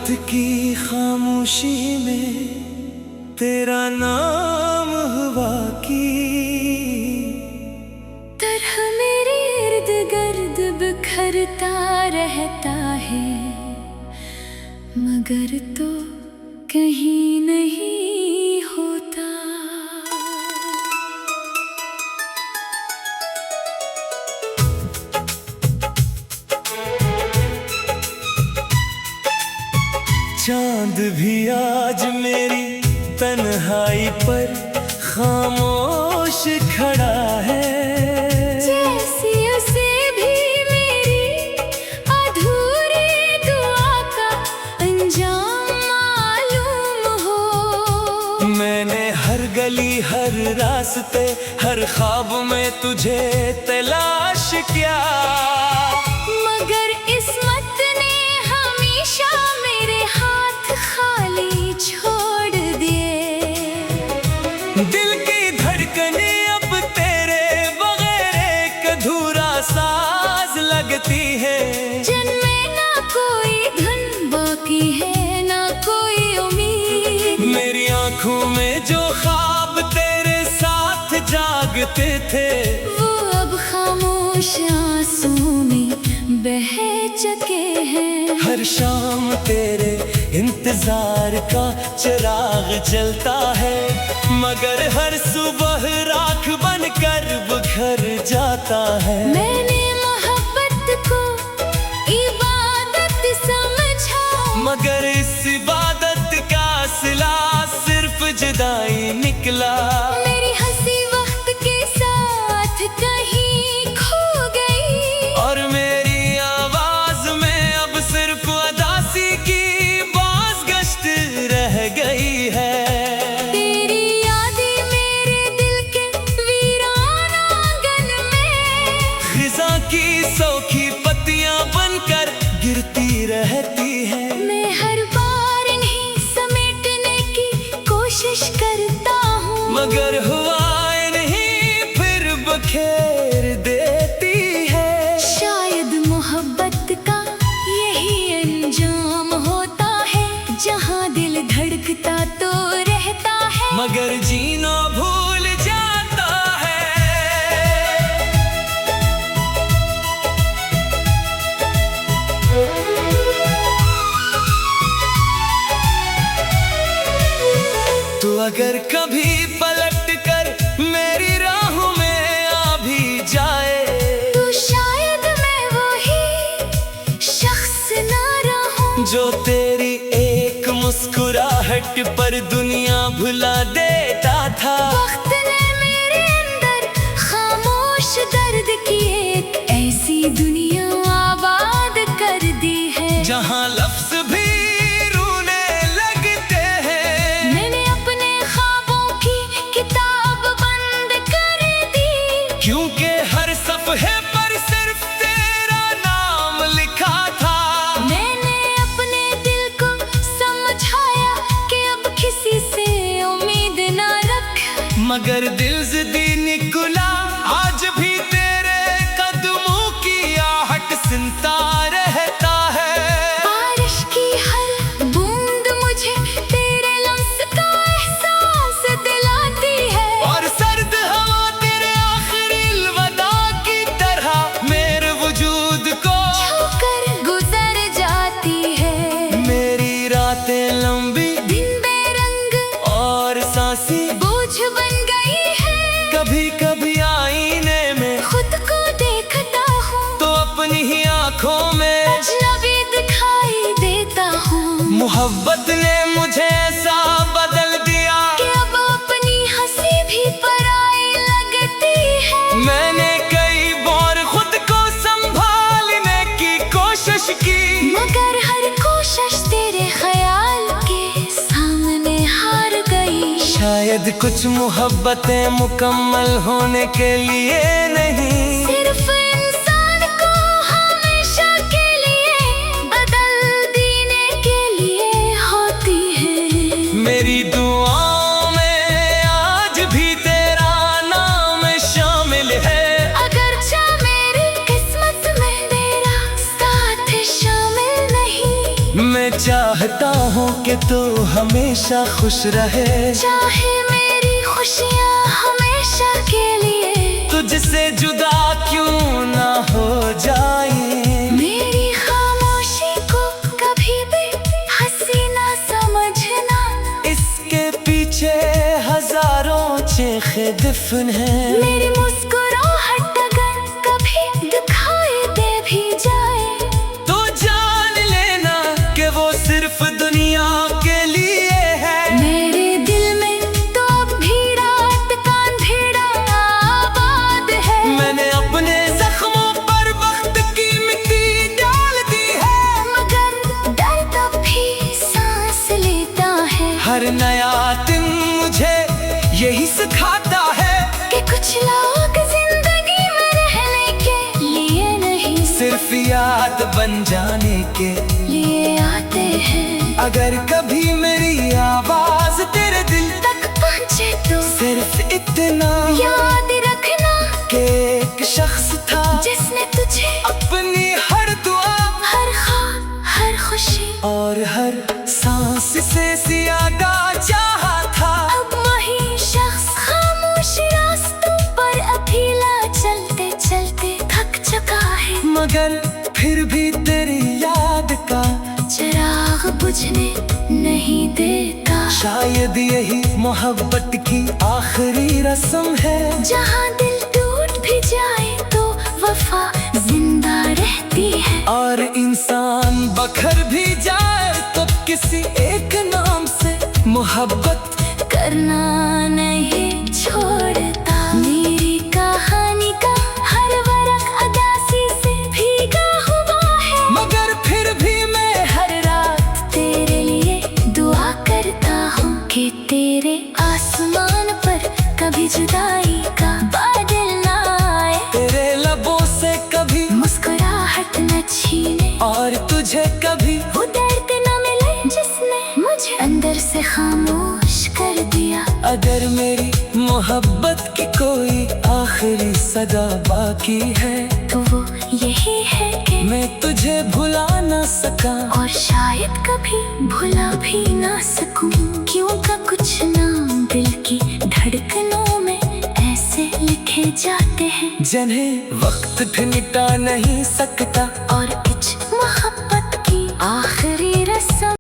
रात की खामोशी में तेरा नाम हुआ की तरह मेरे इर्द गिर्द बिखरता रहता है, मगर तो कहीं नहीं होता। चांद भी आज मेरी तन्हाई पर खामोश खड़ा है, जैसे उसे भी मेरी अधूरी दुआ का अंजाम मालूम हो। मैंने हर गली हर रास्ते हर ख्वाब में तुझे तलाश किया, मगर किस्मत ने हमेशा मेरे हाथ खाली छोड़ दिए। दिल की धड़कने अब तेरे बगैर एक अधूरा साज लगती है। जन्मे ना कोई धन बाकी है ना कोई उम्मीद, मेरी आंखों में जो ख्वाब तेरे साथ जागते थे वो अब खामोश आंसू में बह चुके हैं। हर शाम तेरे इंतजार का चिराग जलता है, मगर हर सुबह राख बनकर बिखर जाता है। मैंने मोहब्बत को इबादत समझा, मगर इस इबादत का सिला सिर्फ जुदाई निकला। मेरी हंसी वक्त के साथ कहीं खो गई, और मेरी आवाज में अब सिर्फ उदासी की बाज गश्त रह गई है। तेरी यादें मेरे दिल के वीरान आंगन में खिज़ां की सूखी पत्तियां बनकर गिरती रहती है। मैं हर बार इन्हीं समेटने की कोशिश करता हूँ, मगर हवाएं नहीं फिर बखेर देती है। शायद मोहब्बत का यही अंजाम होता है, जहाँ दिल धड़कता तो रहता है, मगर जीना भूल जाता है। तू अगर कभी पलट कर मेरी राहों में आ भी जाए, तो शायद मैं वही शख्स ना रहूं जो तेरी एक मुस्कुराहट पर दुनिया भुला देता था। वक्त ने मेरे अंदर खामोश दर्द की एक ऐसी दुनिया आबाद कर दी है, जहाँ लफ्ज भी रोने लगते हैं। मैंने अपने ख्वाबों की किताब बंद कर दी, क्योंकि हर सफ़हे पर सिर्फ तेरा नाम लिखा था। मैंने अपने दिल को समझाया कि अब किसी से उम्मीद ना रख, मगर दिल ज़िद्दी निकला, आज भी तेरे कदमों की आहट सुनता रहता है। बारिश की हर बूंद मुझे तेरे लम्स का एहसास दिलाती है, और सर्द हवा तेरे आखिरी अलविदा की तरह मेरे वजूद को छूकर गुजर जाती है। मेरी रातें लंबी दिन बेरंग और सांसी बोझ बन गई है, कभी कभी आईने में खुद को देखता हूँ तो अपनी ही आंखों में अजनबी दिखाई देता हूँ। मोहब्बत ने मुझे ऐसा बदल दिया कि अब अपनी हंसी भी पराई लगती है। मैंने कई बार खुद को संभालने की कोशिश की, मगर हर कोशिश तेरे ख्याल के सामने हार गई। शायद कुछ मोहब्बतें मुकम्मल होने के लिए नहीं, सिर्फ इंसान को हमेशा के लिए बदल देने के लिए होती है। मेरी दुआओं में आज भी तेरा नाम शामिल है। अगरचे मेरी किस्मत में तेरा साथ शामिल नहीं, मैं चाहता हूँ कि तू हमेशा खुश रहे, चाहे मेरी खुशियाँ हमेशा के लिए तुझसे जुदा क्यों ना हो जाए। मेरी खामोशी को कभी भी हंसी ना समझना, इसके पीछे हजारों चेखे दफन है। मेरी मुस्कुराहट अगर कभी दिखाई दे भी जाए तो जान लेना कि वो सिर्फ दुनिया के लिए है। मेरे दिल में तो अब भी रात का अंधेरा आबाद है। मैंने अपने जख्मों पर वक्त की मिट्टी डाल दी है, मगर डर तब भी सांस लेता है हर नया दिन मुझे यही सिखाता है कि कुछ लोग जिंदगी में रहने के लिए नहीं, सिर्फ याद बन जाने के लिए आते हैं। अगर कभी मेरी आवाज तेरे दिल तक पहुंचे तो सिर्फ इतना याद रखना कि एक शख्स था जिसने तुझे अपनी हर दुआ, हर ख्वाब, हर खुशी और हर सांस से ज्यादा चाहा था। अब वही शख्स खामोश रास्तों पर अकेला चलते चलते थक चुका है, मगर फिर भी तेरी याद का चिराग बुझने नहीं देता। शायद यही मोहब्बत की आखिरी रस्म है, जहाँ दिल टूट भी जाए तो वफा जिंदा रहती है, और इंसान बखर भी जाए तो किसी एक नाम से मोहब्बत करना नहीं छोड़ता। मेरी कहानी का हर वरक अदासी से भीगा हुआ है, मगर फिर भी मैं हर रात तेरे लिए दुआ करता हूँ कि तेरे आसमान पर कभी जुदाई का बादल ना आए, तेरे लबों से कभी मुस्कुराहट न छीने, और तुझे कभी वो दर्द न मिले जिसने मुझे अंदर से खामोश कर दिया। अगर मेरी मोहब्बत की कोई आखिरी सदा बाकी है तो वो यही है कि मैं तुझे भुला ना सका, और शायद कभी भुला भी ना सकूं, क्योंकि कुछ नाम दिल की धड़कनों में ऐसे लिखे जाते हैं जिन्हें वक्त भी मिटा नहीं सकता। और